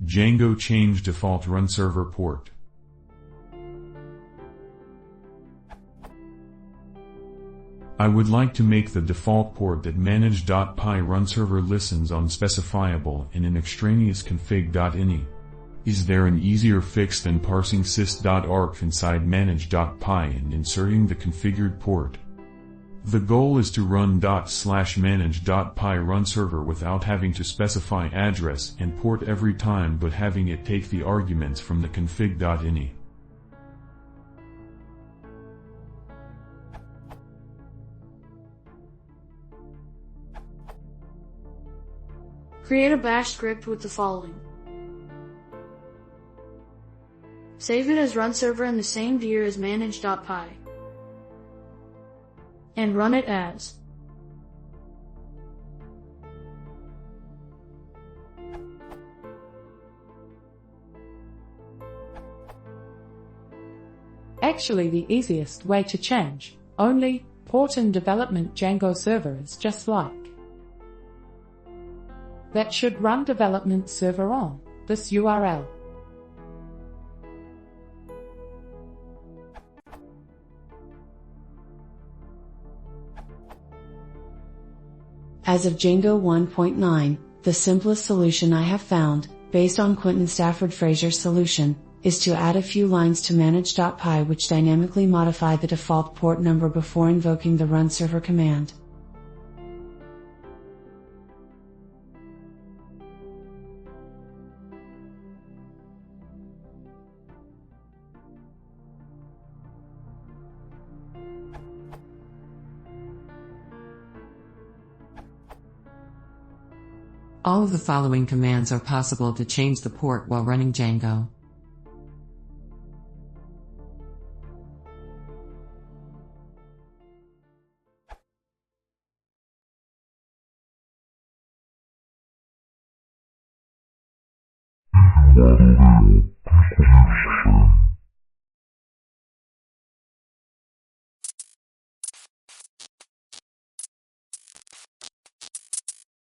Django change default runserver port. I would like to make the default port that managepy runserver listens on specifiable in an extraneous config.ini. Is there an easier fix than parsing sys.arc inside managepy and inserting the configured port? The goal is to run /manage.py runserver without having to specify address and port every time but having it take the arguments from the config.ini. Create a bash script with the following. Save it as runserver in the same dir as manage.py. And run it as Actually, the easiest way to change only port in development Django server is just like that should run development server on this URL. As of Django 1.9, the simplest solution I have found, based on Quentin Stafford Fraser's solution, is to add a few lines to manage.py which dynamically modify the default port number before invoking the runserver command. All of the following commands are possible to change the port while running Django.